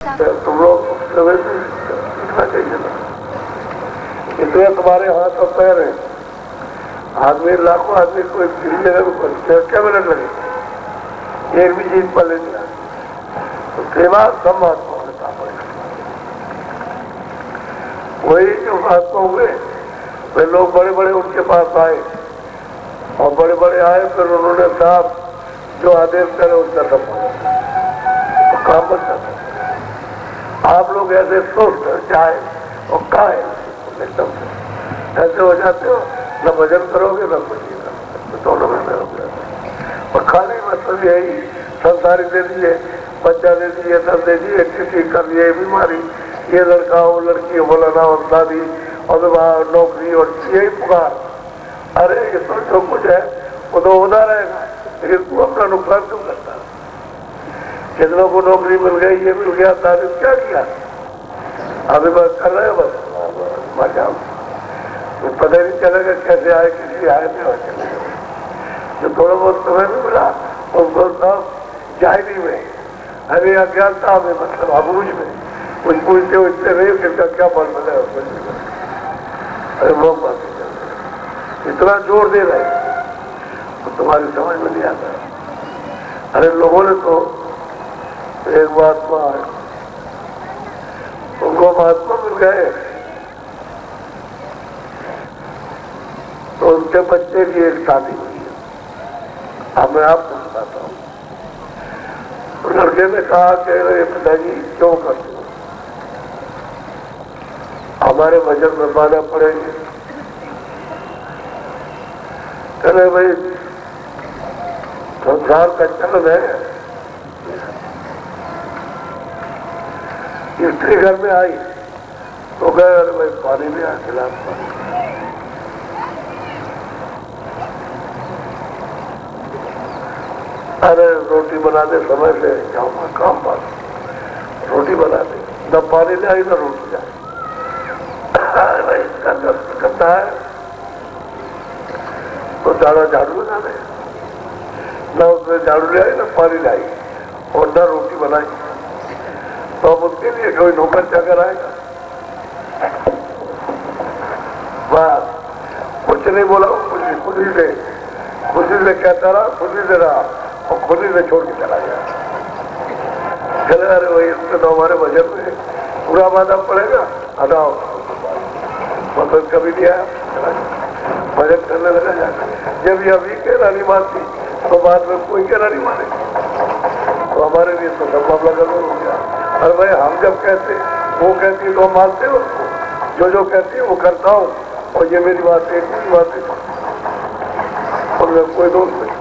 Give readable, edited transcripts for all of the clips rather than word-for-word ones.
तुम लोग समय से सीखना चाहिए ना। इतने तुम्हारे हाथ और पैर हैं, आदमी लाखों आदमी कोई फिर जगह क्या मिनट लगे एक भी चीज पर लेनी है तो सेवा सब महात्माओं के काम है। वही जो महात्मा हुए वे लोग बड़े बड़े उनके पास आए और बड़े बड़े आए, फिर उन्होंने साहब जो आदेश करे उसका सब तो काम बन जाता। आप लोग ऐसे सोच कर जाए और खाए एकदम ऐसे हो जाते हो, न भजन करोगे न कुछ दोनों में हो जाते। और खाली मतलब यही संसारी दे दिए, बच्चा दे दिए, सब दे दिए, ठीक कर दिए, बीमारी, ये लड़का हो लड़की हो, बोलाना और शादी और विवाह नौकरी और यही पुकार। अरे ये तो जो कुछ है वो तो होता रहेगा, लेकिन तू अपना नुकसान क्यों करता है? कितनों को नौकरी मिल गई, ये मिल गया, तारीफ क्या किया, अभी बस कर रहे हो बस मजा। तो पता नहीं चलेगा कैसे आए, किसी आए नहीं और चले गए। जो थोड़ा बहुत समय में मिला उसको सब जाहिरी में, अरे अज्ञानता में, मतलब अबूझ में कुछ पूछते उछते नहीं, किसका क्या फल मिला है उसको। अरे वो बात इतना जोर दे रहे तो तुम्हारी समझ में नहीं आता। अरे लोगों ने तो एक महात्मा है, उनको महात्मा मिल गए तो उनके बच्चे की एक शादी हुई है। अब मैं आपको बताता हूँ। लड़के ने कहा कि अरे पिताजी क्यों करते हो, हमारे वजन में बाधा पड़ेगी। चले भाई संसार का चलन है। स्त्री घर में आई तो गए, अरे भाई पानी में आ खिलाफ पानी। अरे रोटी बनाने समय से जाऊंगा काम पर, रोटी बना दे, न पानी ले आई न रोटी जाए। अरे भाई इसका दर्द करता है तो ज्यादा झाड़ू लगा दे, न उसने झाड़ू ले आई न पानी लाई और न रोटी बनाई, तो अब उसके लिए कोई नौकर चाकर आएगा? बस कुछ नहीं बोला, खुशी से कहता रहा, खुशी से रहा और खुशी से छोड़ के चला गया। चले अरे वही इसमें तो हमारे बजट में पूरा बाधा पड़ेगा, हटाओ मतलब कभी नहीं आया, बजट करने लगा जाकर। जब ये अभी कहना नहीं मानती तो बाद में कोई कहना नहीं माने, तो हमारे लिए तो सब मामला गड़बड़ हो गया। अरे भाई हम जब कहते वो कहती तो हम मानते हो उसको, जो कहती है वो करता हूँ और ये मेरी बात है, कोई बात है उनमें कोई दोष नहीं।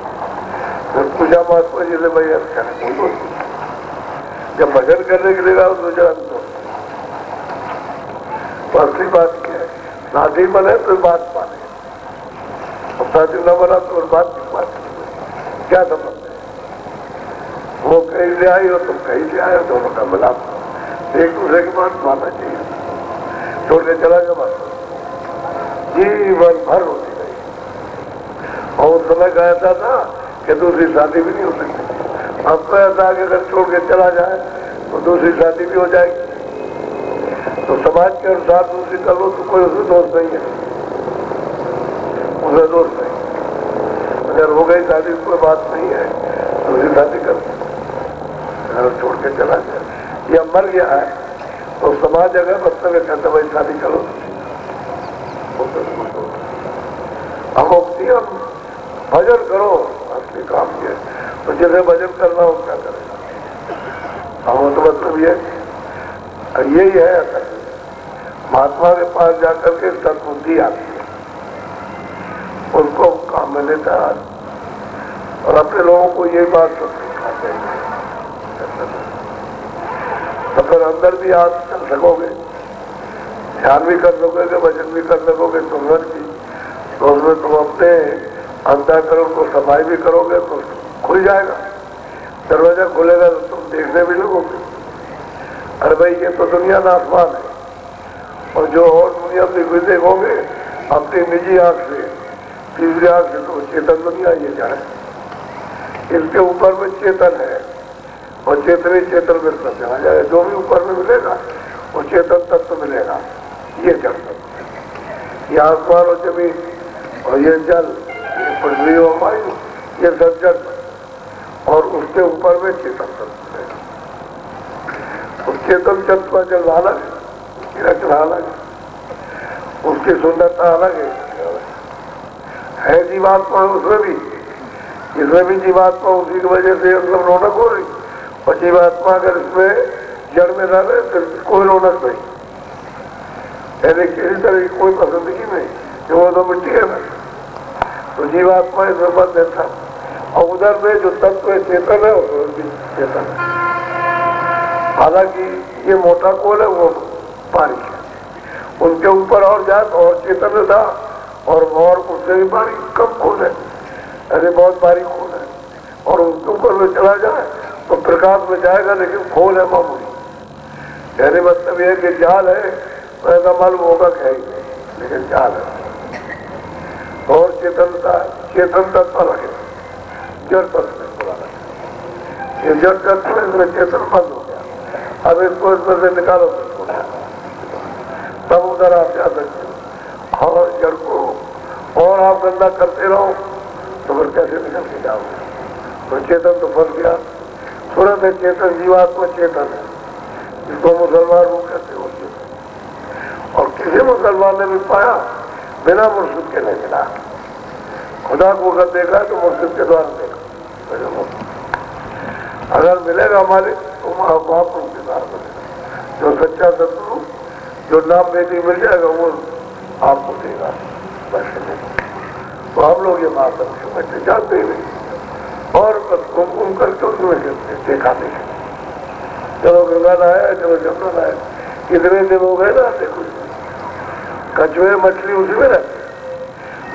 फिर पूजा महात्मा जी से भाई अच्छा कोई दोष नहीं। जब भजन करने के लिए गया तो जान दो असली बात क्या है, शादी बने तो बात माने और शादी न बना तो बात क्या संबंध है? वो कहीं से आई और तुम कहीं से आए, दोनों का मिलाप एक दूसरे की बात मानना चाहिए। छोड़ के चला गया बात जीवन भर होती रही और उस समय कहता था कि दूसरी शादी भी नहीं हो सकती। अब तो ऐसा कि अगर छोड़ के चला जाए तो दूसरी शादी भी हो जाएगी, तो समाज के अनुसार दूसरी कर लो तो कोई उसमें दोष नहीं है, उसमें दोष नहीं। अगर हो गई शादी कोई बात नहीं है, दूसरी शादी कर अगर छोड़ के चला जाए या मर गया है तो समाज अगर मतलब ये कहता भाई शादी करो, हम भजन करो, असली काम ये तो जैसे भजन करना हो क्या करेगा। हम तो मतलब ये यही है असल महात्मा के पास जाकर के सद्बुद्धि आती है, उनको काम में लेता है और अपने लोगों को यही बात सिखाते हैं। तो फिर अंदर भी आप चल सकोगे, ध्यान भी कर सकोगे, भजन भी कर सकोगे, सुमरन भी, तो उसमें तुम अपने अंतःकरण को समाई भी करोगे तो खुल जाएगा, दरवाजा खुलेगा तो तुम देखने भी लगोगे। अरे भाई ये तो दुनिया का आसमान है और जो और दुनिया में देखोगे अपनी निजी आंख से, तीसरी आंख से, तो चेतन दुनिया ये जाए, इसके ऊपर में चेतन है और चेतन चेतन में सब चला जाएगा। जो भी ऊपर में मिलेगा वो चेतन तत्व मिलेगा। ये जड़ तत्व, ये आसमान और जमीन और ये जल, ये पृथ्वी और वायु, ये सब जड़, और उसके ऊपर में चेतन तत्व मिलेगा। उस चेतन तत्व का जल अलग है, उसकी रचना अलग है, उसकी सुंदरता अलग है जीवात्मा उसमें भी, इसमें भी जीवात्मा उसी की वजह से मतलब रौनक हो रही। और जीवात्मा अगर इसमें जड़ में रह रहे तो कोई रौनक नहीं, यानी किसी तरह की कोई पसंदगी नहीं, जो वो तो मिट्टी है ना। तो जीवात्मा इसमें बंद था, और उधर में जो तत्व चेतन है उसमें भी चेतन है। हालांकि ये मोटा कोल है, वो बारीक है, उनके ऊपर और जात और चेतन था, और उससे भी बारीक कम खोल है, अरे बहुत बारीक खोल है। और उसके ऊपर में चला जाए तो प्रकाश में जाएगा, लेकिन खोल है मामूली। कहने मतलब यह कि जाल है, ऐसा मालूम होगा क्या ही नहीं, लेकिन जाल है। और चेतनता, चेतन तत्व लगे, जड़ तत्व में पूरा लगे। ये जड़ तत्व इसमें चेतन बंद हो गया। अब इसको इसमें से निकालो तो तब उधर आप जा सकते हो। और जड़ को और आप गंदा करते रहो तो फिर कैसे निकल के जाओगे? तो चेतन तो फंस गया। सूरत है चेतन, जीवात्मा चेतन है, इसको मुसलमान लोग कहते हो। और किसी मुसलमान ने भी पाया बिना मुर्शिद के नहीं मिला। खुदा को अगर देखा तो मुर्शिद के द्वारा देखा। अगर मिलेगा मालिक तो महापुरुष के द्वारा मिलेगा। जो सच्चा सतगुरु, जो नाम बेटी मिल जाएगा, वो आपको देगा। तो हम लोग ये बात समझते जानते ही नहीं, और बस घूम करके उसमें देखा नहीं। चलो गंगा लाया, चलो जमुना लाया, कितने दिन हो गए ना देखो। कछुए मछली उसी में रहती,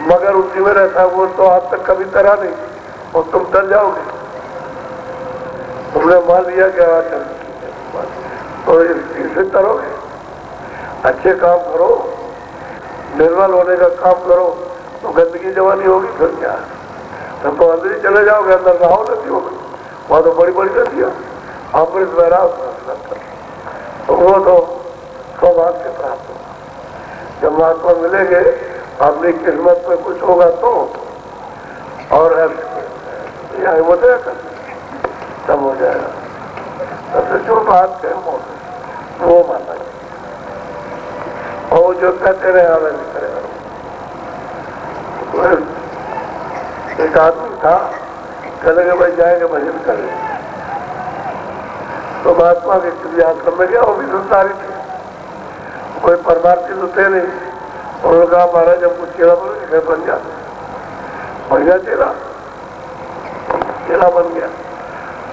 मगर उसी में रहता, वो तो आज तक कभी तरा नहीं, और तुम तर जाओगे। तुमने मान लिया कि चल, तो इससे तरोगे। अच्छे काम करो, निर्मल होने का काम करो, तो गंदगी जवानी होगी फिर क्या? तब तो अंदर ही चले जाओगे, अंदर नहाओ नदी होगी, वहां तो बड़ी बड़ी नदी है, अमृत बहरा, तो वो तो सौभाग्य से प्राप्त होगा। जब महात्मा मिलेंगे, अपनी किस्मत में कुछ होगा तो, और ऐसे वो तब हो जाएगा। सबसे जो बात है वो मानना चाहिए, और जो कहते रहे हमें नहीं करेगा। एक आदमी था, कहने के भाई जाएंगे भजन करें, तो महात्मा के किसी आश्रम में गया, वो भी संसारी थे, कोई परमार्थी तो थे नहीं। उन्होंने कहा महाराज जब कुछ चेला बोले बन जाते, बढ़िया चेला बन गया।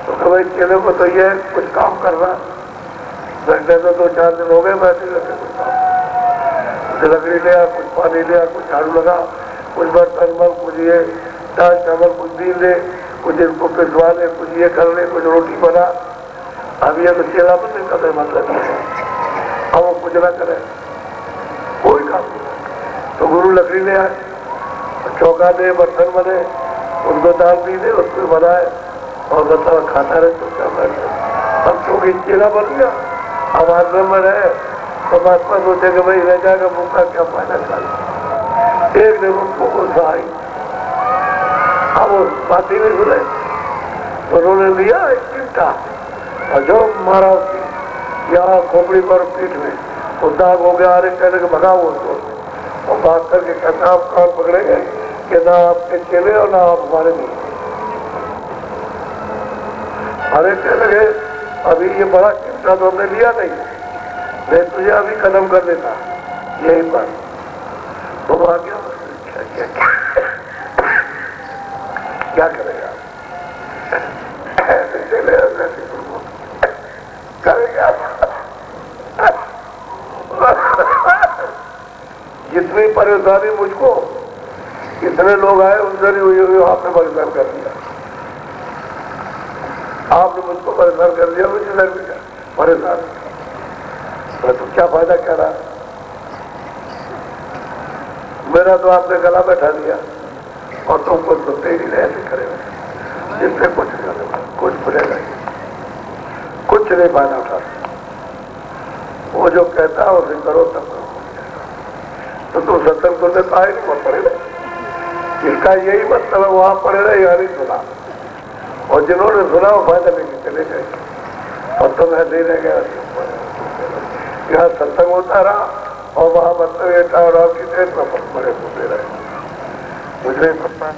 तो भाई चेले को तो ये कुछ काम करना, बैठने तो 2-4 दिन हो गए बैठे रहते, कुछ काम, लकड़ी लिया, कुछ पानी लिया, कुछ झाड़ू लगा, कुछ बर्तन मल, कुछ ये दाल चावल, कुछ दी ले, कुछ इनको पिसवा ले, कुछ ये कर ले, कुछ रोटी बना। अब ये तो चेला बनने का मतलब है, अब वो कुछ ना करे, कोई काम नहीं। तो गुरु लकड़ी ले आए, चौका दे, बर्तन बने, उनको दाल पी दे, उसको बनाए, और बताओ खाता रहे तो क्या बैठे। अब चौकी चेला बन गया, अब आश्रम में रहे, तो महात्मा सोचे कि भाई रह जाएगा भूखा, क्या फायदा कर। एक दिन उनको गुस्सा आई, अब वो बात ही नहीं सुने, तो उन्होंने लिया एक चिमटा और जो मारा उसकी यहाँ खोपड़ी पर पीठ में, वो दाग हो गया। अरे कहने के भगा वो तो, और बात करके कहता आप कान पकड़ेंगे कि ना आपके चेले और ना आप हमारे नहीं। अरे कह लगे अभी ये बड़ा चिमटा तो हमने लिया नहीं तुझे अभी कदम कर देता यही पर। तो आ गया, क्या करेगा, चले करेगा। जितनी परेशानी मुझको, इतने लोग आए उनसे नहीं हुई, आपने परेशान कर दिया, आपने मुझको परेशान कर दिया, मुझे लग गया परेशान। तो क्या फायदा कह रहा, मेरा तो आपने गला बैठा दिया और तुमको सुनते ही नहीं, ऐसे करे जिससे कुछ बुलेगा। नहीं फायदा उठा सकते। वो जो कहता है उसे करो तब करो। तो तुम सत्संग सुनने तो आए नहीं, वहां पड़े रहे। इसका यही मतलब है वहां पड़े रहे, यहाँ नहीं सुना। और जिन्होंने सुना वो फायदा लेके चले गए और तुम्हें दे रह गया। यहाँ सत्संग होता रहा और वहां मतलब ये था और आपकी देर में बड़े होते रहे। मुझे नहीं पता।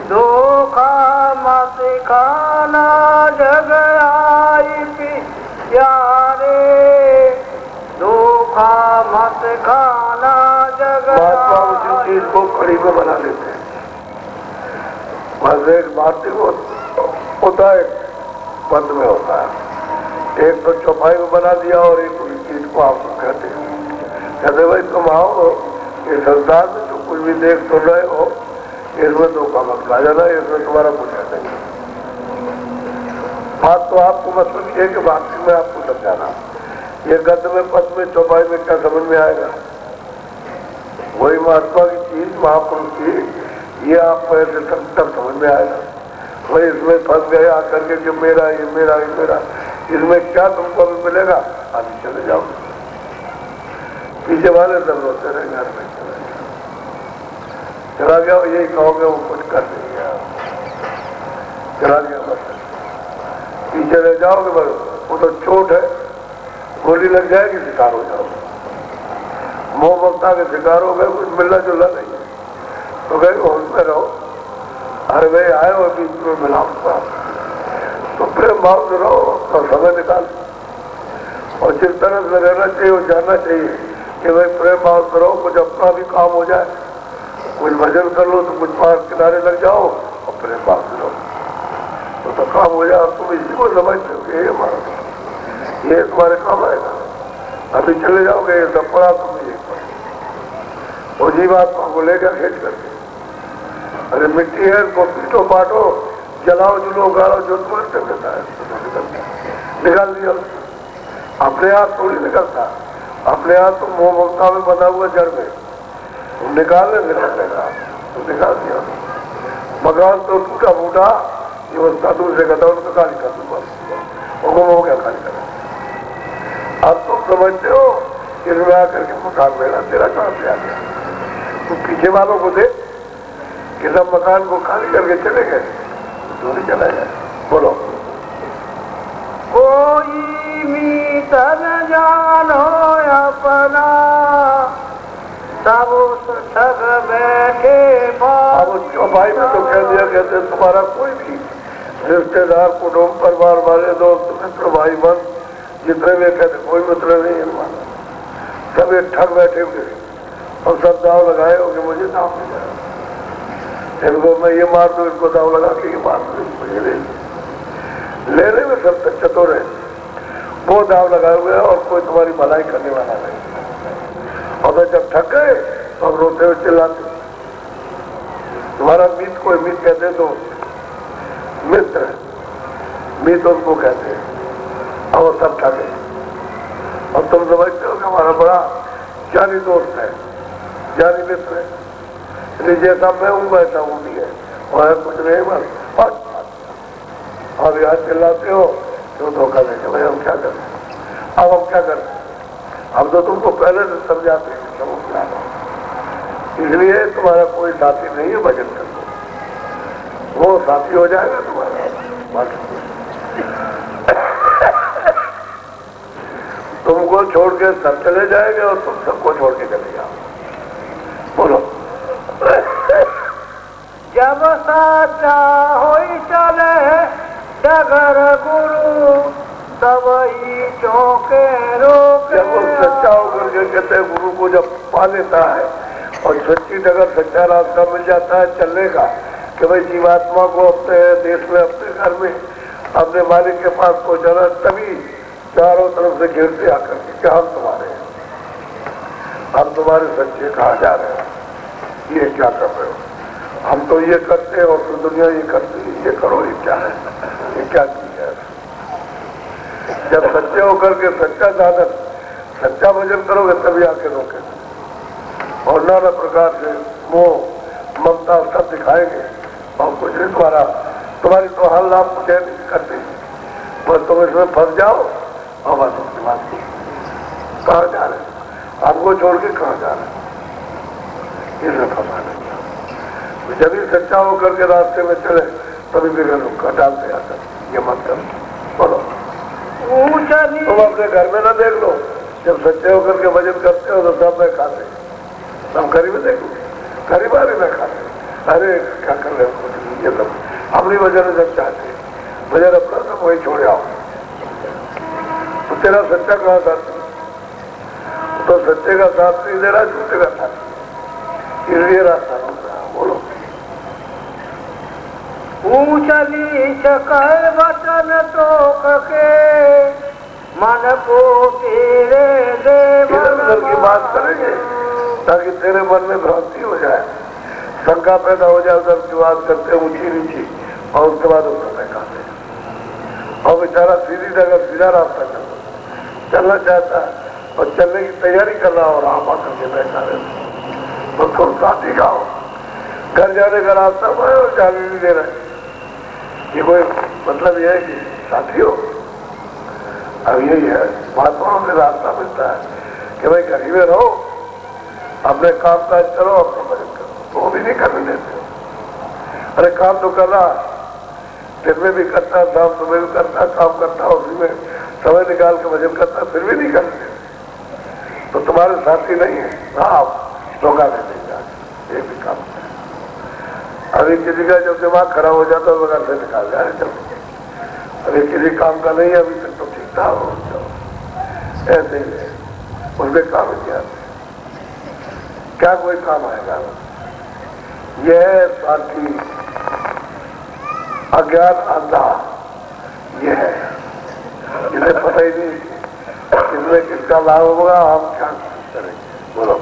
धोखा मत खाना जग आई प्यारे, धोखा मत खाना जग। महात्मा उसी चीज को कड़ी में बना लेते हैं। बस एक भारतीय होता है, पद में होता है। एक तो चौपाई में बना दिया और एक उसी चीज को आप कहते हैं। कहते भाई तुम आओ इस संसार में जो कुछ भी देख सुन रहे हो इसमें धोखा मत खा जाना, इसमें तुम्हारा कुछ है नहीं। बात तो आपको मत सुनिए कि बाकी में आपको समझाना। ये गद्य में पद में चौपाई में क्या समझ में आएगा? वही महात्मा की चीज महापुरुष की, ये आपको ऐसे तब समझ में आएगा। वही इसमें फंस गए आकर के कि मेरा ये मेरा ये मेरा, इसमें क्या तुमको अभी मिलेगा? अभी चले जाओ, पीछे वाले सब रोते रहे घर में। चला गया यही कहोगे वो कुछ कर नहीं गया, चला गया बस। पीछे रह जाओगे बस, वो तो चोट है, गोली लग जाएगी, शिकार हो जाओगे। मोह ममता के शिकार हो गए, कुछ मिलना जुलना नहीं है तो गए होश में रहो। अरे भाई आए हो बीच में मिलाऊंगा तो प्रेम भाव से रहो और समय निकाल। और जिस तरह से रहना चाहिए वो जानना चाहिए कि भाई प्रेम भाव से रहो, कुछ अपना भी काम हो जाए, कुछ भजन कर लो तो कुछ पार किनारे लग जाओ और प्रेम भाव से रहो तो काम हो जाए। तुम इसी को समझते हो कि ये हमारा, ये तुम्हारे काम आएगा। अभी चले जाओगे ये सब पढ़ा तुम ये और जीवात्मा को लेकर खेच करके, अरे मिट्टी है इसको पीटो पाटो जलाओ जुलो गाड़ो जो तुम्हारे कर देता है निकाल दिया। अपने आप थोड़ी निकलता, अपने आप तो मोह ममता में बंधा हुआ जड़ में निकालने निकलेगा तो निकाल दिया। मकान तो टूटा फूटा ये उसका दूसरे का था उनका खाली कर दूंगा, हुक्म हो गया खाली कर। अब तुम समझते हो इसमें आकर के मकान मेरा तेरा कहां से आ गया? तो पीछे वालों को दे कि सब मकान को खाली करके चले गए, तो नहीं चला गया। बोलो कोई मीतर जानो अपना सब उस ठग बैठे। अब भाई में तो कह दिया, कहते तुम्हारा कोई भी रिश्तेदार कुटुंब परिवार वाले दोस्त मित्र भाई बन जितने भी कहते कोई मित्र नहीं है हमारा, सब एक ठग बैठे हुए और सब दाव लगाए हो कि मुझे दाव मिल जाए, इनको मैं ये मार दूं, इसको दाव लगा के ये मार दूं, मुझे लेने में सब चतुर है। वो दाव लगाए हुए और कोई तुम्हारी भलाई करने वाला नहीं। और जब थक गए तो अब रोते हुए चिल्लाते। तुम्हारा मीत कोई मीत कहते तो मित्र मीत उनको कहते हैं और सब ठगे। और तुम समझते हो कि हमारा बड़ा जानी दोस्त है, जानी मित्र है, जैसा मैं हूं वैसा वो भी है, वह कुछ नहीं बस अब याद चिल्लाते हो तो धोखा देते। भाई हम क्या करें, अब हम क्या करें? हम तो तुमको पहले से समझाते हैं इसलिए तुम्हारा कोई साथी नहीं है भजन कर, वो साथी हो जाएगा तुम्हारा। तुमको छोड़ के सब चले जाएंगे और तुम सबको छोड़ के चले जाओ। बोलो। जब साचा होई चले डगर गुरु तब ही चौके रोके। जब वो सच्चा होकर के कहते हैं गुरु को जब पा लेता है और सच्ची डगर सच्चा रास्ता मिल जाता है चलने का कि भाई जीवात्मा को अपने देश में अपने घर में अपने मालिक के पास पहुंचाना, तभी चारों तरफ से घेरते आकर के क्या हम तुम्हारे हैं, हम तुम्हारे सच्चे कहाँ जा रहे हैं, ये क्या कर रहे हो, हम तो ये करते हैं और तो दुनिया ये करती है, ये करो, ये क्या है, ये क्या चीज है। जब सच्चे होकर के सच्चा साधन सच्चा भजन करोगे तभी आके रोके और नाना प्रकार से मोह ममता सब दिखाएंगे और कुछ नहीं तुम्हारी तो हाल लाभ कुछ नहीं करते, बस तुम इसमें फंस जाओ और बस उसके बाद कहाँ जा रहे, हमको छोड़ के कहाँ जा रहे, इसमें फंसा नहीं। जब भी सच्चा होकर के रास्ते में चले तभी भी रुका डालते आकर, ये मत करो। बोलो। तुम अपने घर में ना देख लो, जब सच्चे होकर के भजन करते हो तो सब में खाते, हम गरीब में देखो गरीबारी में खाते, अरे क्या कर रहे हो, ये सब अपनी वजह से सब चाहते, वजह अपना सब वही छोड़ आओ। तो तेरा सच्चा कहाँ साथी, तो सच्चे का साथ नहीं दे रहा, झूठे का साथी, इसलिए रास्ता रोक रहा। बोलो। ऊंचली कर वचन तो के मन को तेरे इधर की बात करेंगे ताकि तेरे मन में भ्रांति हो जाए, शंका पैदा हो जाए, उधर की बात करते ऊंची नीची और उसके बाद उसको फेंकाते और बेचारा सीधी जगह सीधा रास्ता चलना चाहता है और चलने की तैयारी कर रहा और आप आकर के बैठा रहे तो तुम साथी का हो, घर जाने का रास्ता और जाने नहीं दे रहे, ये कोई मतलब यह है कि साथी हो। अब यही है महात्माओं में रास्ता मिलता है कि भाई घर में रहो, अपने काम काज करो, अपना भजन करो, तो वो भी नहीं करने देते। अरे काम तो कर रहा, दिन में भी करता, शाम सुबह भी करता, काम करता, उसी में समय निकाल के भजन करता, फिर भी नहीं करने देते, तो तुम्हारे साथी नहीं है। हाँ, धोखा दे देगा, ये भी काम है। अभी किसी का जब दिमाग खराब हो जाता है बगैर से निकाल जाए, चलो अभी किसी काम का नहीं है, अभी तक तो ठीक था, ऐसे ही है, उसके काम क्या क्या कोई काम आएगा। यह साथी अज्ञान अंधा, यह है जिन्हें पता ही नहीं इसमें किसका लाभ होगा, हम क्या करेंगे। बोलो।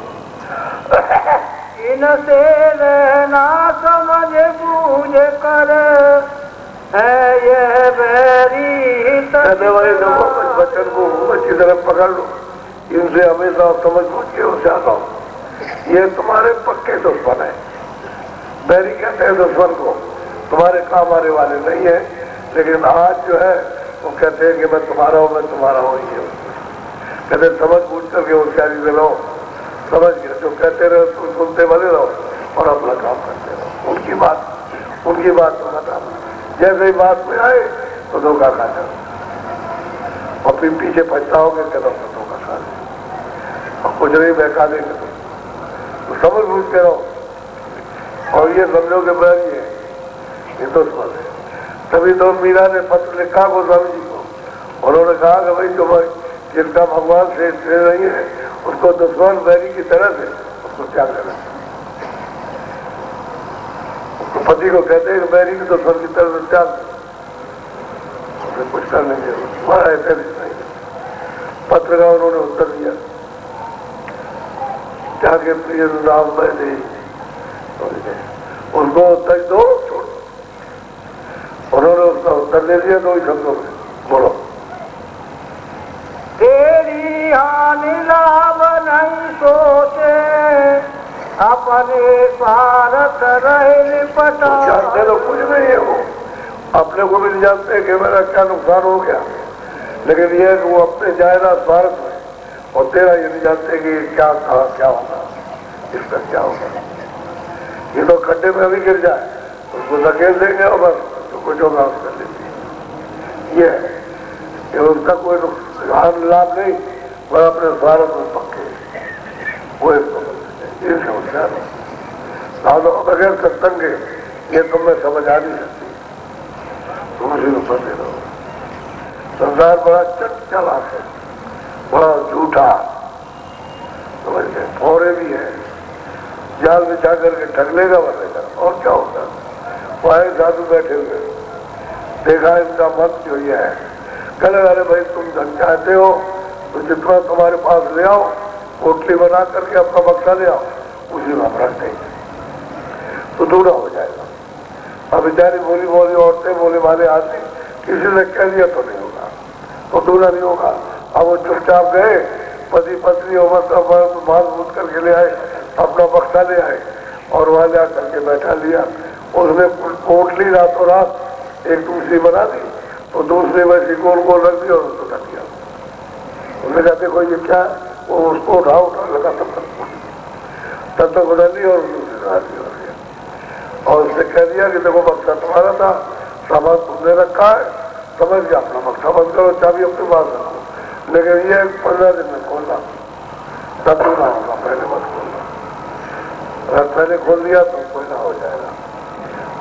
इनसे रहना समझ बूझ कर है ये बैरी बच्चन को अच्छी तरह पकड़ लो, इनसे हमेशा समझ बूझ के हो जाता, ये तुम्हारे पक्के दुश्मन है। बैरी कहते हैं दुश्मन को, तुम्हारे काम आने वाले नहीं है, लेकिन आज जो है वो कहते हैं कि मैं तुम्हारा हूँ, मैं तुम्हारा हूँ, ये कहते समझ बूझ करके होशियारी से लो, समझ गए जो कहते रहो तुम सुनते बने रहो और अपना काम करते रहो, उनकी बात तो बता, जैसे ही बात में आए तो धोखा खा जाओ और फिर पीछे पछताओगे कदम तो धोखा खा दे और कुछ नहीं बहका देंगे तो समझ बूझ के रहो और ये समझो कि बैरी है, ये तो समझ है। तभी तो मीरा ने पत्र लिखा गोस्वामी जी को, उन्होंने कहा कि भाई जो जिनका भगवान से नहीं है उसको दुश्मन बैरी की तरह से उसको त्याग देना। उसको पति को कहते हैं कि बैरी की दुश्मन की तरह से त्याग उसे कुछ कर नहीं दिया, ऐसे नहीं। पत्र का उन्होंने उत्तर दिया, त्यागे प्रिय राम बैरी, उनको उत्तर दो, छोड़। उन्होंने उसका उत्तर दे दिया 2 शब्दों में। बोलो। तेरी हानि लाभ नहीं सोचे अपने स्वार्थ रहे निपटा। जानते तो कुछ नहीं है, वो अपने को भी नहीं जानते कि मेरा क्या नुकसान हो गया, लेकिन ये वो अपने जायदा स्वार्थ में और तेरा ये नहीं जानते कि क्या कहा क्या होगा, इसका क्या होगा। ये तो खड्डे में अभी गिर जाए उसको धकेल देंगे और बस तो कुछ होगा उसका लेती ये उसका कोई लाभ नहीं, वह अपने स्वार्थ में पक्के वो ये समझा साधो बगैर सत्संग के ये तुम्हें समझ आ नहीं सकती, तुम उसी को फंसे रहो। संसार बड़ा चला है, बड़ा झूठा, समझते फोरे भी है, जाल बिछा करके ठग लेगा बनेगा और क्या होगा। वहां साधु बैठे हुए देखा इनका मत जो ये है, कल अरे भाई तुम धन चाहते हो तो जितना तुम्हारे पास ले आओ, पोटली बना करके अपना बक्सा ले आओ, उसी में हम रख देंगे तो दूरा हो जाएगा। अब बेचारी बोली बोली औरतें बोले वाले आदमी किसी ने कह दिया तो नहीं होगा, तो दूरा नहीं होगा। अब वो चुपचाप गए, पति पत्नी माल मूत करके ले आए, अपना बक्सा ले आए और वहां ले करके बैठा लिया। उसने पोटली रातों रात एक दूसरी बना दी, तो दूसरे में गोल गोल रख दिया और उसको रख दिया। उसने कहा देखो ये क्या, वो उसको उठा लगा तब तक उड़ा ली और दूसरी उड़ा दी और उसने कह दिया कि देखो बक्सा तुम्हारा था, सामान तुमने रखा है, समझ गया अपना बक्सा बंद करो, चाबी अपने पास रखो, लेकिन ये 15 दिन में खोलना तब भी ना होगा, पहले मत खोलना। अगर पहले खोल दिया तो कोई ना हो जाएगा।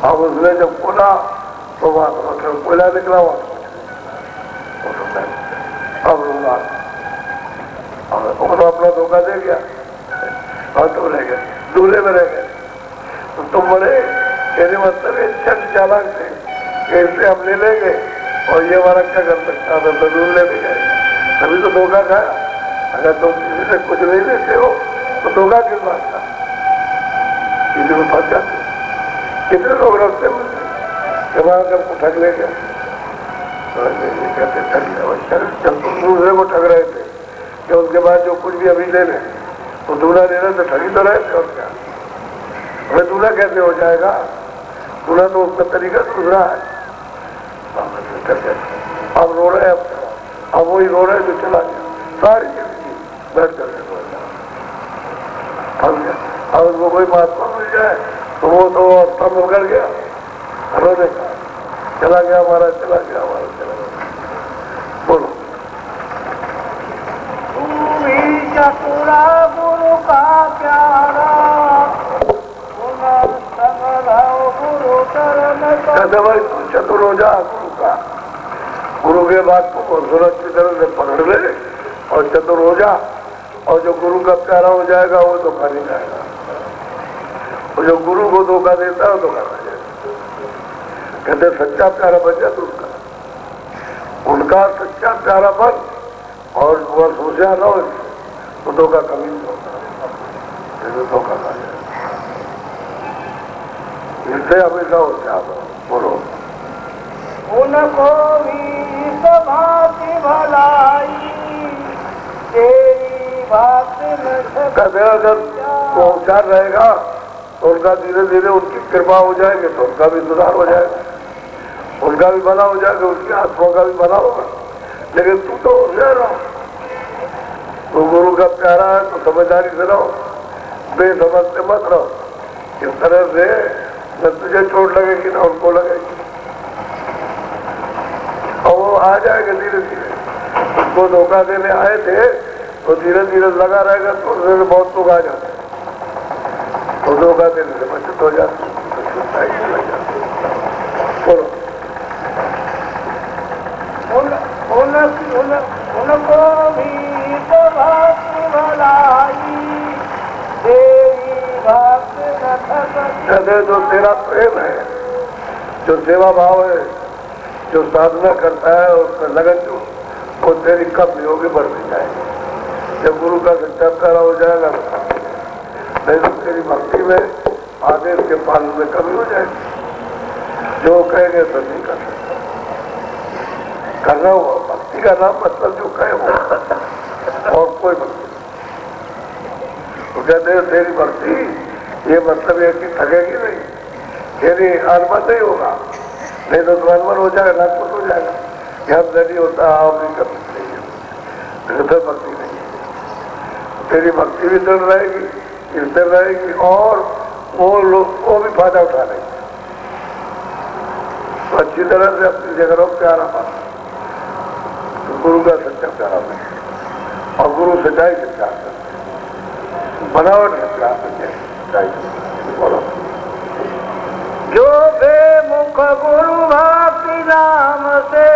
अब उसने जब खोला तो वहां मतलब कोयला निकला हुआ अब रोगा और अपना धोखा दे गया और तुम रह गए, दूल्हे में रह गए। तो तुम बड़े कहने मतलब चल चालाक थे, कैसे हम ले लेंगे और ये हमारा क्या कर सकता था, तो दूल्हे भी गए, तभी तो धोखा खाया। अगर तुम किसी से कुछ नहीं लेते हो तो धोखा किस बात का, किसी में फंस जाते। कितने लोग रखते हैं ठग ले गए, कहते ठग दूसरे को ठग रहे थे कि उसके बाद जो कुछ भी अभी ले लें तो दूल्हा ले रहे तो ठगी तो रहे थे और क्या। हमें दूल्हा कैसे हो जाएगा, दूल्हा तो उसका तरीका दूसरा है। अब रो रहे, अब वही रो रहे जो चला गया, सारी जिंदगी बैठ कर अब उसको कोई महात्मा मिल जाए तो वो तो स्तंभ कर गया, रोने का चला गया हमारा, चला गया हमारा, चला गया। बोलो चतुरा गुरु का प्यारा, गुरु कहते भाई तू चतुर हो जा गुरु का, गुरु के बाद को सुरक्षित तरह से पकड़ ले और चतुर हो जा, और जो गुरु का प्यारा हो जाएगा वो धोखा नहीं जाएगा। और जो गुरु को धोखा देता है धोखा नहीं जाएगा। कहते सच्चा प्यारा बन जा तू उनका सच्चा प्यारा बन और वर्ष होशियार रहो तो धोखा कभी नहीं होगा, धोखा खा जाए। इससे हमेशा होशियार रहो। बोलो उनको भी भांति भलाई तेरी बात कहते अगर वो होशियार रहेगा तो उनका धीरे धीरे उनकी कृपा हो जाएगी तो उनका भी सुधार हो जाएगा, उनका भी भला हो जाएगा, उसकी आत्मा का भी भला होगा। लेकिन तू तो होशियार रहो, तो गुरु का प्यारा है तो समझदारी से रहो, बेसमझ से मत रहो। इस तरह से न तुझे चोट लगेगी ना उनको लगेगी, और वो आ जाएगा धीरे धीरे। उसको धोखा देने आए थे तो धीरे धीरे लगा रहेगा तो उसमें बहुत लोग आ जाते हैं, तो धोखा देने से बचत हो जाती है। बोलो उनको भी तो भक्ति भलाई तेरी भक्त जो तेरा प्रेम है, जो सेवा भाव है, जो साधना करता है उसका लगन जो वो तेरी कम नहीं होगी, बढ़ती जाएगी। जब गुरु का सच्चा प्यारा हो जाएगा नहीं तो तेरी भक्ति में आदेश के पालन में कमी हो जाएगी। जो कहेंगे तो नहीं कर सकते, करना हुआ भक्ति का नाम मतलब जो कहे वो और कोई भक्ति। तो कहते हैं तेरी भक्ति ये मतलब है कि थकेगी नहीं, तेरी अनमन नहीं होगा, नहीं तो तुम अनमन हो जाएगा, ना कुछ हो जाएगा। यहाँ नहीं होता आप नहीं कर सकते, तो भक्ति नहीं है। तेरी भक्ति भी चल रहेगी, स्थिर रहेगी और वो भी फायदा उठा रहे। तो अच्छी तरह से अपनी जगह रहो, प्यारा बात तो गुरु का सच्चा प्यारा बने। और गुरु सच्चाई से प्यार करते, बनावट से प्यार करते, सच्चाई से। बोलो जो बेमुख गुरु भक्ति नाम से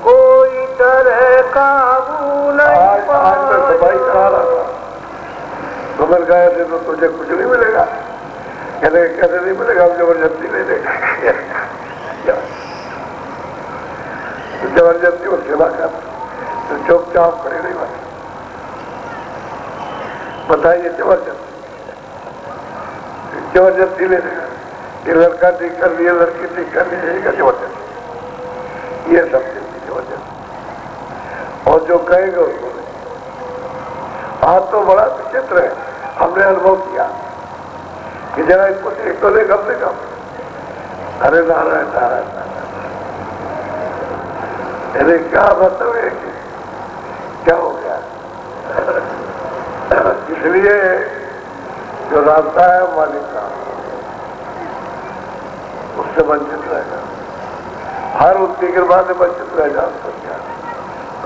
कोई तरह काबू नहीं पाए। आज मैं सफाई करा रहा था तो मैंने कहा ऐसे तो तुझे कुछ नहीं मिलेगा। कहते कैसे नहीं मिलेगा, हम जबरदस्ती नहीं देगा। तो जबरदस्ती और सेवा कर तो चुपचाप खड़े नहीं बने। बताइए जबरदस्ती ले लेगा। ये लड़का ठीक कर लिया, लड़की ठीक कर ली, जबरदस्ती, ये सब जबरदस्ती। और जो कहेगा उसको आज तो बड़ा विचित्र है। हमने अनुभव किया कि जरा इसको देख तो ले कम से कम। अरे नारायण नारायण नारायण, अरे क्या मतलब है कि क्या हो गया। इसलिए जो रास्ता है मालिक का, उससे वंचित रहेगा। हर उसकी कृपा से वंचित रह जा सकता,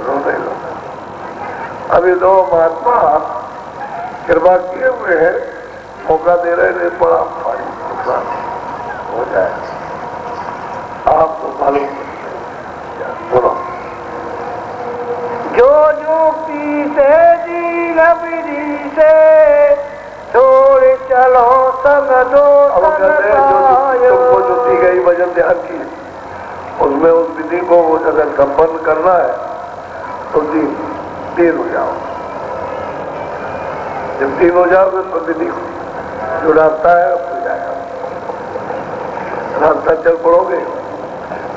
रोने रोना। अभी दो महात्मा कृपा किए हुए हैं, मौका दे रहे हैं, बड़ा भारी नुकसान हो जाए। आपको मालूम बोलो जो युक्ति से जी विधि से छोड़ चलो संग दो। अब कहते हैं तुमको जो दी गई भजन ध्यान की, उसमें उस विधि को अगर संपन्न करना है तो तीन हो जाओ। जब तीन हो जाओगे तो विधि जो रास्ता है खुल जाएगा। रास्ता चल पड़ोगे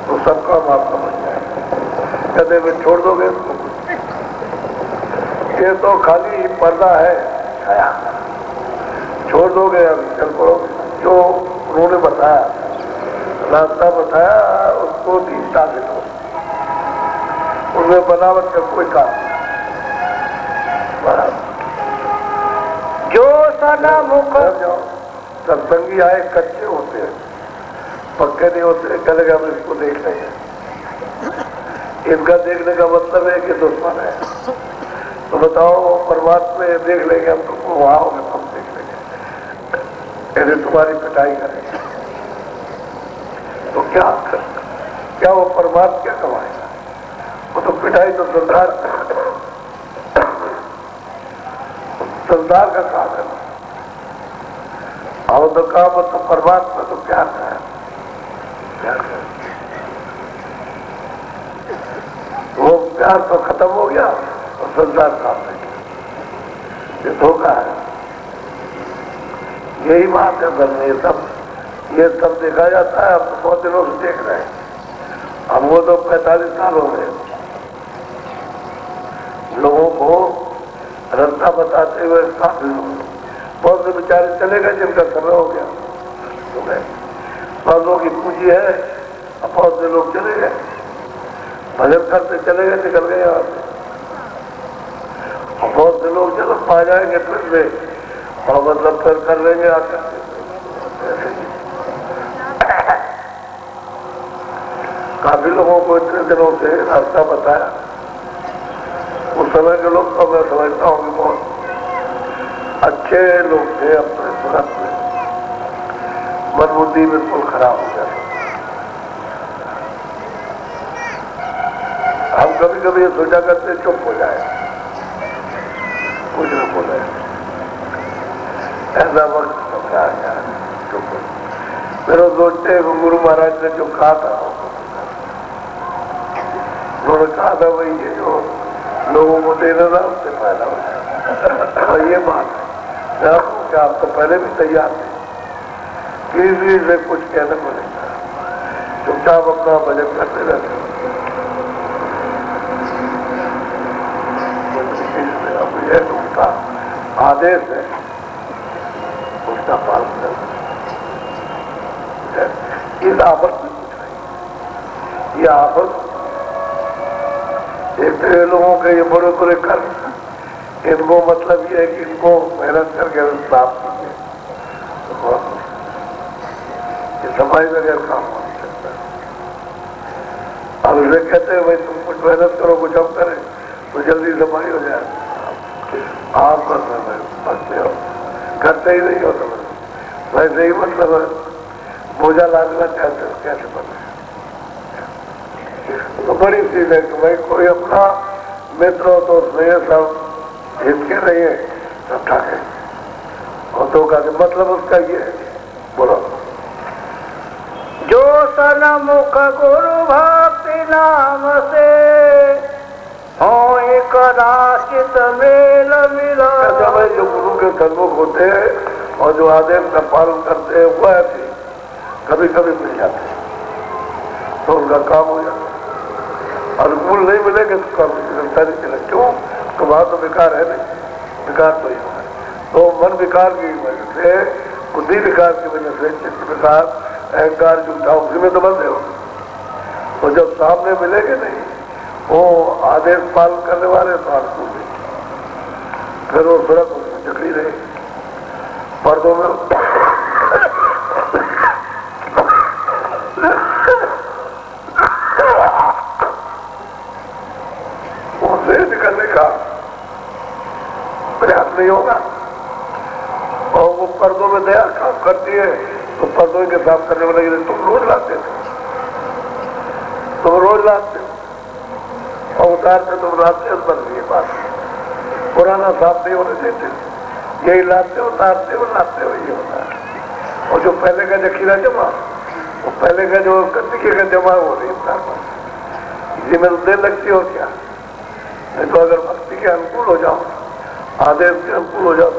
तो सब काम आपका बन जाएगा। कहते में छोड़ दोगे इसको, ये तो खाली पर्दा है छाया। छोड़ दोगे अब चल पड़ोगे। जो उन्होंने बताया, रास्ता बताया, उसको दीनता से दो। उनमें बनावट का कोई काम नहीं। जो सना मुख सत्संगी आए कच्चे होते हैं, पक्के नहीं होते। कहेगा हम इसको देख लेंगे, इनका देखने का मतलब है कि दुश्मन है। तो बताओ परमात्मा देख लेंगे हम, तुमको वहां होंगे तुम देख लेंगे, यदि तुम्हारी पिटाई करेंगे तो क्या वो परमात्मा क्या कमाएगा? वो तो पिटाई तो संसार का काम है। और तो काम तो परमात्मा तो प्यार है, प्यार है। वो प्यार तो खत्म हो गया और संसार काम नहीं। ये धोखा है। यही बात है बल्कि ये सब देखा जाता है। अब तो बहुत दिनों से देख रहे हैं। हमको तो 45 साल हो गए लोगों को रास्ता बताते हुए। काफी लोग, बहुत से बेचारे चले गए जिनका समय हो गया तो गए। बहुत लोगों की पूंजी है, अब बहुत से लोग चले गए, भजन करते चले गए, निकल गए यहाँ से। और बहुत से लोग चलो पा जाएंगे फिर से, और मतलब फिर कर लेंगे आकर। काफी लोगों को इतने दिनों से रास्ता बताया। उस समय के लोग तो मैं समझता हूँ कि बहुत अच्छे लोग थे। अपने तुरंत में मन बुद्धि बिल्कुल खराब हो गया। हम कभी कभी ये सोचा करते चुप हो जाए, कुछ न बोले। ऐसा वक्त समय आ गया, चुप हो। मेरे सोचते गुरु महाराज ने जो कहा था, उन्होंने कहा था भाई ये जो लोगों को देना था उससे फायदा हो जाए। और ये बात है कि आप तो पहले भी तैयार थे, किसी से कुछ कहने को नहीं था, चुपचाप अपना भजन करते रहते। यह उसका आदेश है, उसका पालन करना। इस आफत में कुछ नहीं। ये आफत एक तो ये लोगों के ये बड़े बड़े कर्म, इनको मतलब ये है कि इनको मेहनत करके प्राप्त कीजिए। सफाई बगैर काम हो नहीं सकता। अब वे कहते हैं भाई तुम कुछ मेहनत करो, कुछ हम करें तो जल्दी सफाई हो जाए। आप बसते हो, करते ही नहीं हो तो वैसे ही मतलब बोझा लादना चाहते हो, कैसे बने? तो बड़ी चीज है कि भाई कोई अपना मित्र हो तो उसमें सब हित के नहीं है, सब ठाके और तो का मतलब उसका ये है। बोलो। जो सन्मुख गुरु भक्ति नाम से हो कदाचित मेल मिला। जो गुरु के सन्मुख होते हैं और जो आदेश का पालन करते हैं वो ऐसे कभी कभी मिल जाते हैं तो उनका काम हो जाता है। और मूल नहीं मिलेंगे तो काम चलता नहीं चले। क्यों? तो वहां तो विकार है नहीं, विकार तो ही होगा। तो मन विकार की वजह से, बुद्धि विकार की वजह से, चित्त विकार, अहंकार झूठा, उसी में तो बंधे हो। तो जब सामने मिलेंगे नहीं वो आदेश पालन करने वाले तो अनुकूल नहीं, फिर वो सड़क उसमें जकड़ी रहे पर्दों में। उनसे निकलने का प्रयास नहीं होगा और वो पर्दों में दया काम करती है तो पर्दों के साफ करने वाले तुम रोज लाते थे, तुम रोज लाते हो और उतारते तुम लाते हो, बन रही है बात। पुराना साफ नहीं होने देते, यही लाते हो, उतारते हो, लाते हो, ये होता है। और जो पहले का जखीरा जमा, वो पहले का जो गंदगी का जमा वो नहीं उतार पाते, इसी में तो देर लगती हो क्या। नहीं तो अगर भक्ति के अनुकूल हो जाओ, आदेश के अनुकूल हो जाओ,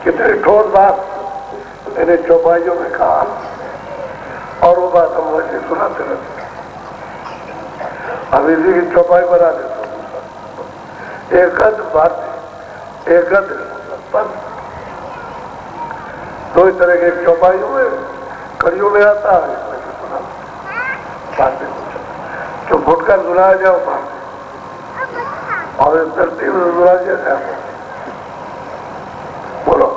कितनी ठोस बात मैंने चौपाइयों में कहा और वो बात हम वैसे सुनाते रहते। अब इसी की चौपाई बना देता हूँ। एकद बात, एकद पद, दो ही तरह के चौपाइयों में कड़ियों में आता है। वैसे सुना बातें जो फुटकर सुनाया जाओ बात और धरती में सुना जाए। बोलो।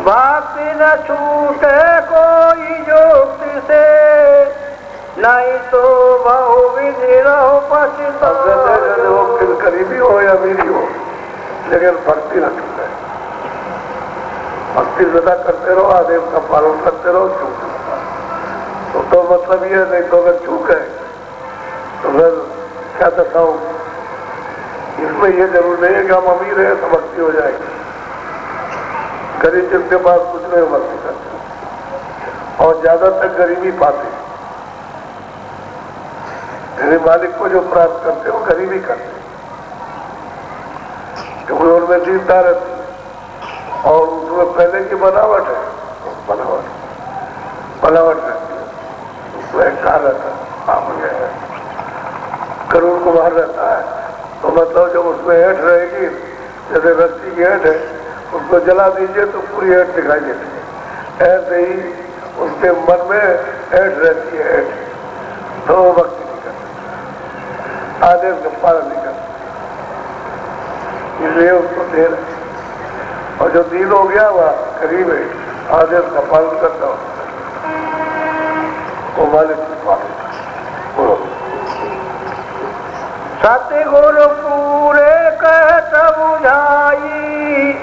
भक्ति न छूटे कोई युक्ति से, नहीं तो बहु विधि रहो पछताओ। करीबी हो या मेरी हो, लेकिन भक्ति न छूटे। भक्ति सदा करते रहो, आदेश का पालन करते रहो, चूक तो मतलब ये नहीं तो अगर चूक है तो फिर क्या बताऊं। इसमें ये जरूर नहीं है कि हम अमीर हैं तो भक्ति हो जाएगी। गरीब जिनके पास कुछ नहीं भक्ति करते और ज्यादातर गरीबी पाते, मेरे मालिक को जो प्राप्त करते हो गरीबी करते, क्योंकि उनमें दीनता रहती है और उसमें पहले की बनावट है, बनावट रहती है, उसमें अहंकार रहता है, करोड़ कुमार रहता है। तो मतलब जब उसमें ऐठ रहेगी, जैसे रस्सी की ऐठ है, उसको जला दीजिए तो पूरी ऐठ दिखाई देती है, ऐसे ही उसके मन में ऐठ रहती है, ऐठ तो वो भक्ति नहीं कर सकता, आदेश का पालन नहीं कर सकता, इसलिए उसको देर है। और जो दीन हो गया वह करीब है, आदेश का पालन करता हो वो मालिक की पालन। सतगुरु पूरे कहत बुझाई,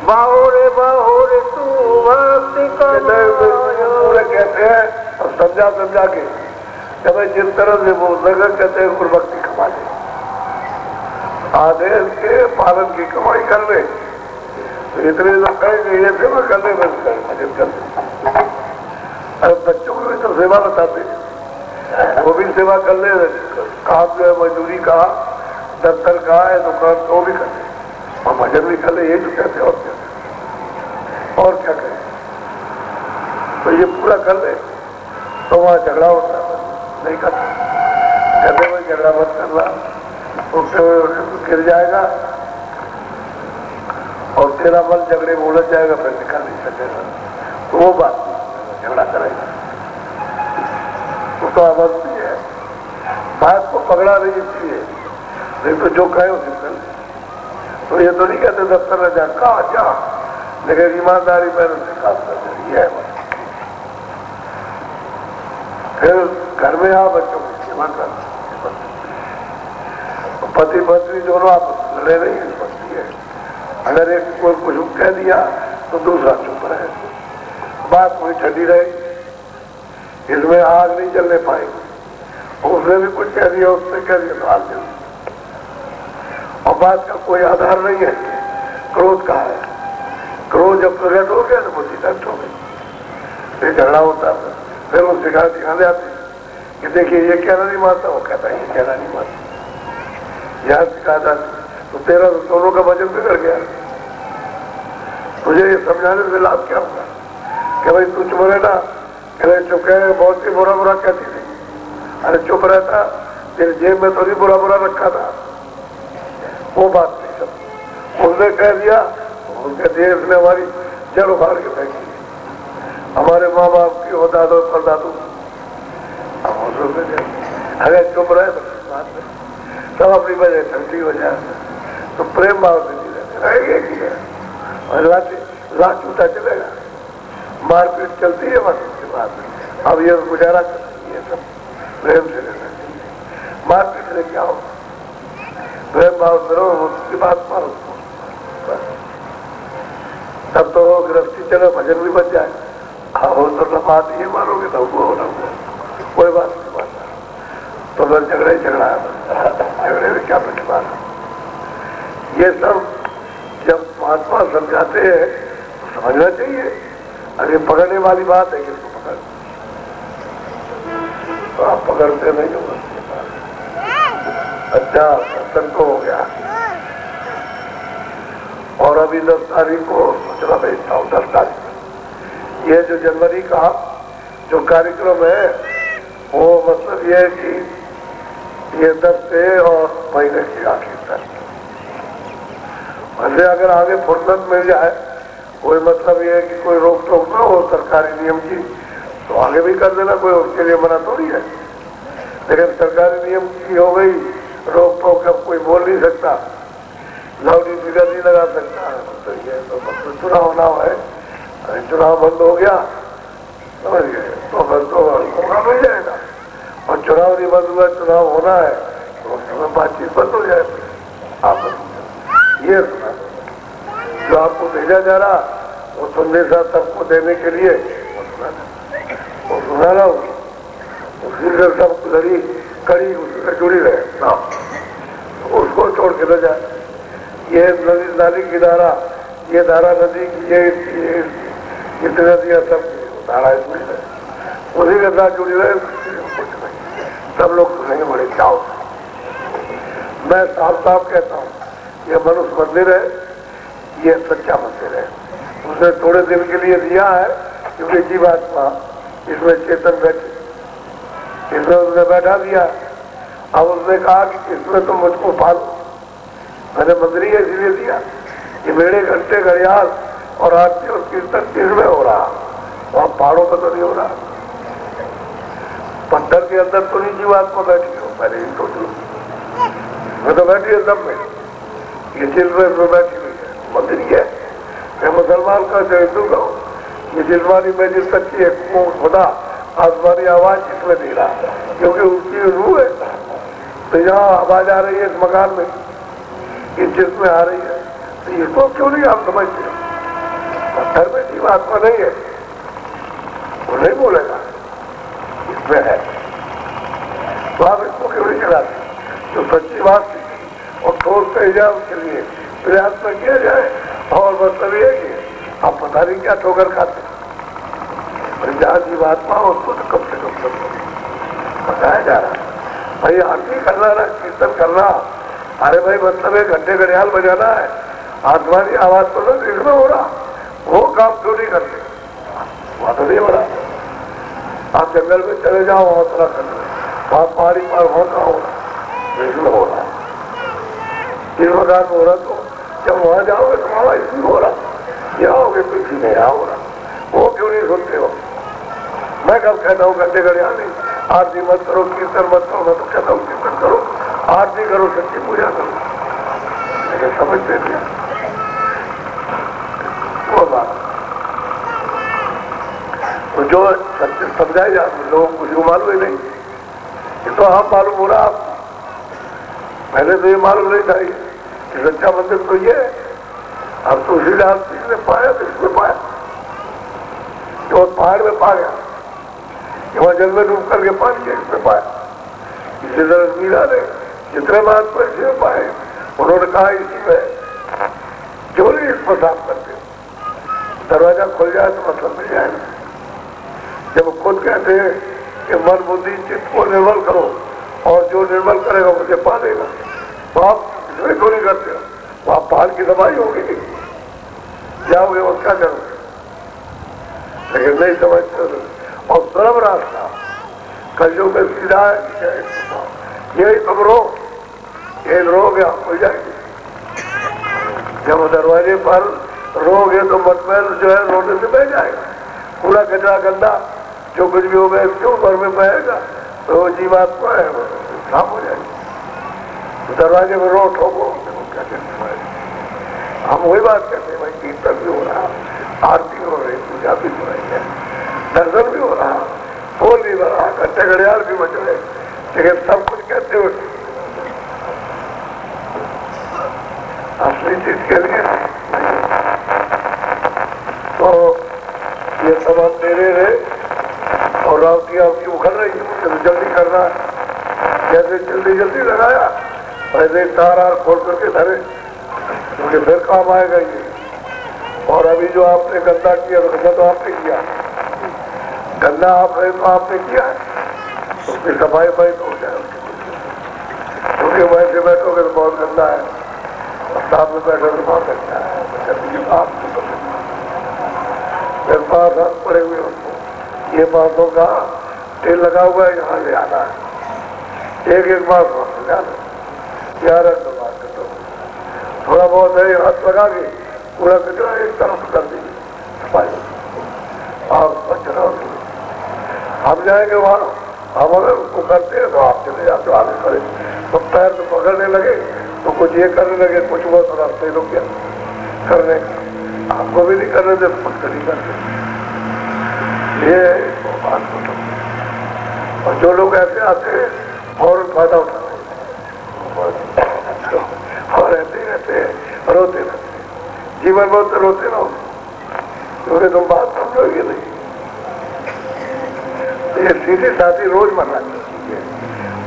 बहुर बहुर तू भक्ति पूरे कहते हैं और समझा समझा के जब जिस तरह से वो नगर कहते हैं गुरु भक्ति कमा ले, आदेश के पालन की कमाई कर ले, तो इतने लोग कहेंगे ये सेवा कर ले, बस कर ले। अरे बच्चों को भी तो सेवा बताते, वो भी सेवा कर ले, काम जो है मजदूरी का, दफ्तर का है, दुकान तो भी कर ले और भजन भी कर ले, यही तो कहते हैं। और क्या करें? तो ये पूरा कर ले तो वहां झगड़ा होता है, नहीं करता, कहते हुए झगड़ा मत करना, उठते हुए गिर जाएगा और तेरा मन झगड़े में उलझ जाएगा, फिर निकल नहीं सकेगा। तो वो बात झगड़ा करेगा, उसका आवाज भी है, बात को पकड़ा नहीं चाहिए, नहीं तो जो कहे उसे कर ले। तो ये तो नहीं कहते दफ्तर में जा, कहा जा लेकिन ईमानदारी मैंने उससे काम कर दी है। फिर घर में आ बच्चों की सेवा करना, पति पत्नी दोनों आपस में लड़े नहीं सकती है। अगर एक कोई कुछ कह दिया तो दूसरा चुप रहे, बात कोई ठंडी रहेगी, इसमें आग नहीं जलने पाएगी। उसने भी कुछ कह दिया, उसने कह दिया तो आग जल, और बात का कोई आधार नहीं है। क्रोध का है, क्रोध जब प्रकट हो गया तो बुद्धि नष्ट हो गई, फिर झगड़ा होता है। फिर वो शिकायत दिखाने आते कि देखिए ये कहना नहीं मानता, वो कहता है ये कहना नहीं मानता। यहाँ शिकायत आती तो तेरा दोनों का वजन बिगड़ गया। तुझे ये समझाने से लाभ क्या होगा कि भाई तू चुप रहना, चुप कह, बहुत ही बुरा बुरा कहती थी, अरे चुप रहता, तेरे जेब में थोड़ी बुरा बुरा रखा था। वो बात नहीं सब उसने कह दिया, उसके देश ने हमारी जड़ उखाड़ के फेंकी। हमारे माँ बाप की हो दादो परदादू, अगर चुप रहे तो बात नहीं, सब अपनी वजह ठंडी हो जाए तो प्रेम भाव से नहीं रहेंगे कि और लाच उठा चलेगा, मारपीट चलती है बस। उसके बाद अब ये गुजारा करती है, सब प्रेम से रहना चाहिए, मारपीट से क्या होगा। प्रेम भाव करो, उसकी बात मारो, तब तो गृहस्थी चलो, भजन भी बच जाए। हो तो बात ये मारोगे तो वो ना हो, कोई बात नहीं मानना तो बस झगड़ा ही झगड़ा है, झगड़े में क्या मिटवाना। ये सब जब महात्मा समझाते हैं तो समझना चाहिए। अरे पकड़ने वाली बात है कि इसको पकड़, तो आप पकड़ते नहीं हो। अच्छा सत्संग तो हो गया, और अभी 10 तारीख को सोचना भेजता हूँ। 10 तारीख ये जो जनवरी का जो कार्यक्रम है वो मतलब ये है कि ये 10 से और महीने की आखिर तक, वैसे अगर आगे फुर्सत मिल जाए, कोई मतलब ये है कि कोई रोक टोक ना हो सरकारी नियम की, तो आगे भी कर देना, कोई उसके लिए मना थोड़ी है। लेकिन सरकारी नियम की हो गई रोक टोक, अब कोई बोल नहीं सकता, लाउडी स्पीकर नहीं लगा सकता, तो ये तो मतलब चुनाव होना है। चुनाव बंद हो गया समझ गए तो फिर तो मौका मिल जाएगा, और चुनाव नहीं बंद हुआ, चुनाव होना है तो उस समय बातचीत बंद हो जाएगी। आप ये सुना जो आपको भेजा जा रहा वो संदेशा सबको देने के लिए वो सुना रहा हूँ, उसी से सब लड़ी कड़ी उसी से जुड़ी रहे ना, उसको छोड़ के न जाए। ये नदी नाली की धारा, ये धारा नदी की, ये कितनी नदियाँ सब धारा इसमें है, उसी के साथ जुड़ी रहे, कुछ नहीं, सब लोग सुनेंगे बड़े चाव से। मैं साफ साफ कहता हूँ ये मनुष्य मंदिर है, ये सच्चा मंदिर है। उसने थोड़े दिन के लिए दिया है क्योंकि जीवात्मा इसमें चेतन बैठी, इसमें उसने बैठा दिया। अब उसने कहा कि इसमें तो मुझको पालो, मैंने मंदिर ही इसलिए दिया कि मेरे घंटे घड़ियाल और आरती और कीर्तन इसमें हो रहा, वहां पहाड़ों पर तो नहीं हो रहा। पत्थर के अंदर तो नहीं जीवात्मा बैठी हो, पहले ही सोच लो, मैं तो बैठी है सब में, ये दिल में बैठी हुई है, मंदिर ही है। मैं मुसलमान का जो हिंदू का हूँ, ये जिसमानी में जिस सच्ची है खुदा आसमानी आवाज इसमें दे रहा, क्योंकि उसकी रूह है। तो यहाँ आवाज आ रही है इस मकान में, इस जिसमें आ रही है, तो इसको क्यों नहीं आप समझते? पत्थर में जीवात्मा नहीं है, वो नहीं बोलेगा, इसमें है, तो आप इसको क्यों नहीं चलाते? तो सच्ची बात और ठोस कही जाए उसके लिए प्रयास में किया जाए, और मतलब ये कि आप पता नहीं क्या ठोकर खाते, जहाँ जीवात्मा उसको तो कम से कम बताया जा रहा। भाई आरती करना ना, कीर्तन करना, अरे भाई मतलब एक घंटे घड़ियाल बजाना है, आसमानी आवाज तो ना इसमें हो रहा, वो काम क्यों नहीं करते? वहां तो नहीं हो रहा। आप जंगल में चले जाओ, वहां थोड़ा कर लो, वहां पहाड़ी पर वहां का हो रहा, इसमें हो रहा, इस मकान में हो रहा, तो जब वहां जाओगे तो वहां इसमें हो रहा, यहाँ होगे तो इसी में यहाँ हो रहा, वो क्यों नहीं सुनते हो? मैं कब कहता हूँ घंटे घड़ियाल नहीं, आरती मत करो, कीर्तन मत करो, मैं तो कहता हूँ कीर्तन करो, आरती करो, सच्ची पूजा करो, लेकिन समझते नहीं। वो को मारा। तो जो सत्य समझाए जा लोगों को कुछ मालूम ही नहीं, ये तो आप मालूम हो रहा। आप पहले तो ये मालूम नहीं था कि सच्चा मंदिर तो ये है। अब तो उसी रास्ते ने पाया तो इसमें पाया, जो पहाड़ में पा गया, वहां जल में डूब करके पानी है इसमें पाया। इसी तरह मीरा ने जितने बात को इसी में पाए, उन्होंने कहा इसी में जो नहीं इसको साफ करते दरवाजा खुल जाए तो मतलब मिल जाएगा। जब खुद कहते हैं कि मन बुद्धि चित्त को निर्मल करो और जो निर्मल करेगा मुझे पा देगा, तो आप इसमें क्यों नहीं करते हो? वहां पहाड़ की दबाई होगी, जाओगे और क्या करोगे? लेकिन नहीं समझते। और सुलभ रास्ता कलयुग में सीधा है, यही तुम रो, ये रोगे आप हो जाएगी। जब दरवाजे पर रोगे तो मतमैल जो है रोने से बह जाएगा। कूड़ा कचरा गंदा जो कुछ भी होगा क्यों घर में बहेगा, तो वो जीवात्मा है वो साफ हो जाएगी। तो दरवाजे में रो ठोको, क्या कहते हैं, हम वही बात कहते हैं भाई, कीर्तन भी हो रहा, आरती हो रही, पूजा भी हो रही है, दर्शन भी हो रहा, बोल भी रहा, घंटे घड़ियाल भी बज रहे, लेकिन सब कुछ कहते हुए असली चीज के लिए। तो ये सब हम दे रहे और रावटी आपकी उखड़ रही है, मुझे तो जल्दी करना है। जैसे जल्दी जल्दी लगाया वैसे तार आर खोल करके धरे, क्योंकि फिर काम आएगा ये। और अभी जो आपने गंदा किया तो गंदा तो आपने किया, गंदा आप रहे तो आपने किया, उसकी सफाई तो हो जाए। क्योंकि वैसे बैठोगे तो बहुत गंदा है, और साथ में बैठो तो बहुत अच्छा है। फिर पास हाथ पड़े हुए उसको, ये बातों का तेल लगा हुआ है, यहाँ ले आना है, एक एक बात वहां ले आना, प्यार बात करता हूँ। थोड़ा बहुत है हाथ लगा के पूरा कचरा एक तरफ कर दीजिए, सफाई आप स्वच्छ रहोगे। हम जाएंगे वहां, हम अगर उसको करते हैं तो आप चले जाते हो आगे खड़े, तो पैर तो पकड़ने लगे तो कुछ ये करने लगे, कुछ वो तो रास्ते लोग क्या करने का, आपको भी नहीं करने दे, खुद कर नहीं करते। ये बात होता है। और जो लोग ऐसे आते हैं और फायदा उठाते और ऐसे रहते हैं, रोते रहते हैं, जीवन में तो रोते रहो, क्योंकि तुम बात समझोगे नहीं। ये सीधी साथी रोजमर्रा की चीज है,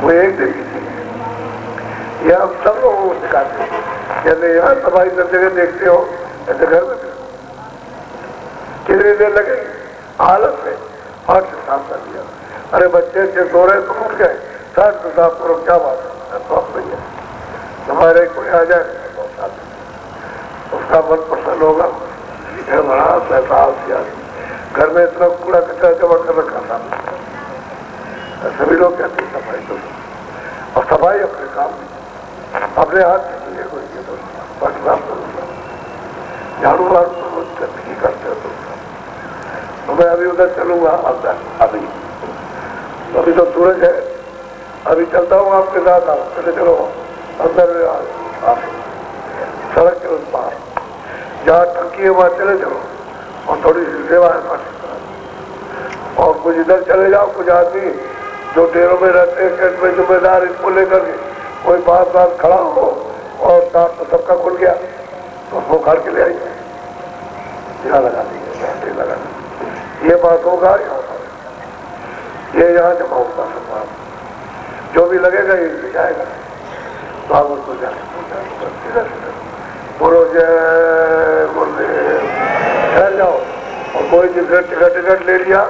वो एक दिन की चीज है। ये हम सब लोगों को सिखाते हैं। जैसे यहाँ सफाई कर जगह देखते हो, ऐसे घर में कितनी देर लगेगी, हालत में हाथ से साफ कर दिया। अरे बच्चे अच्छे सो रहे तो उठ गए, साथ से साफ करो, क्या बात है, साफ नहीं है। हमारे कोई आ जाए उसका मन प्रसन्न होगा, बड़ा एहसास किया घर में इतना कूड़ा कचरा जमा कर रखा था। सभी लोग कहते हैं सफाई तो, और सफाई अपने काम में, अपने हाथ से चीजें कोई तो साफ करूंगा, झाड़ू वाड़ू तो नहीं करते हो तो मैं अभी उधर चलूंगा अंदर, अभी तो सूरज है, अभी चलता हूँ आपके साथ, आप चले चलो अंदर, सड़क के उस पार जहाँ टंकी है वहां चले चलो, और थोड़ी सी सेवा है। और कुछ इधर चले जाओ, कुछ आदमी जो डेरों में रहते हैं, कैंट में जिम्मेदार, इसको लेकर के कोई बात बात खड़ा हो और साथ तो सबका खुल गया तो उसको उखाड़ के ले आइए, यहाँ लगा दीजिए, लगा दीजिए। ये बात होगा यहाँ पर, ये यहाँ जमा होगा सब, जो भी लगेगा ये जाएगा, तो आप उसको जाए बोलो जय गुरुदेव, चल जाओ। और कोई जिसका टिकट ले लिया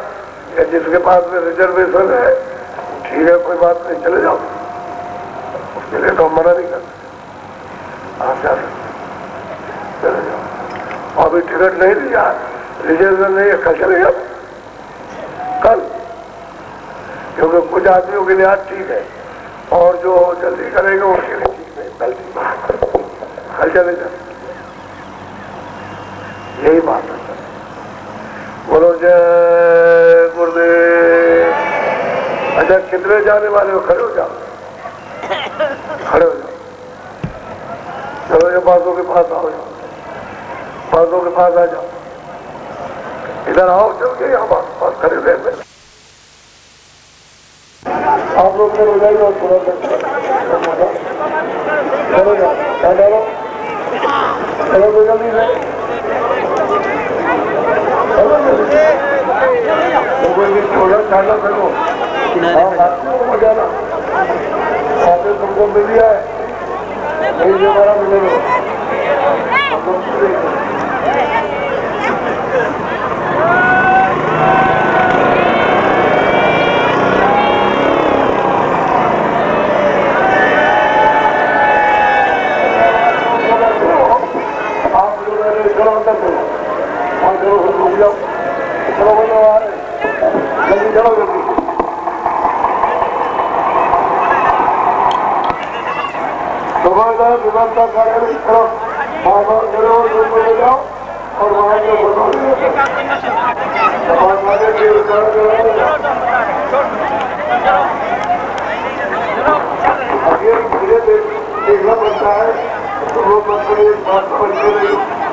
या जिसके पास में रिजर्वेशन है, ठीक है, कोई बात नहीं, चले जाओ, उसके लिए तो हम मना नहीं करते, आप जा सकते, चले जाओ। अभी टिकट नहीं लिया, रिजर्वेशन नहीं है, कल चले जाओ, कल, क्योंकि कुछ आदमियों के लिए आज ठीक है और जो जल्दी करेगा उसके लिए ठीक नहीं, कल ठीक है, कल चले जाओ। यही बात है। बोलो जय गुरुदेव। अच्छा, कितने जाने वाले हो? खड़े हो जाओ, खड़े हो जाओ, चलो ये बातों के पास आओ, जाओ बातों के पास आ जाओ। इधर आओ, चल के यहाँ बात खड़े रहे। आप लोग ने बजाई और पूरा चलो चलो जल्दी से थोड़ा खाना करो, तुमको मिल गया है, नहीं हमारा मिलेगा। विमान का कार्यालय इस तरफ बाबा करो ले जाओ और वहां से बोलो आगे धीरे देखना पड़ता है तो वो बात समझ नहीं।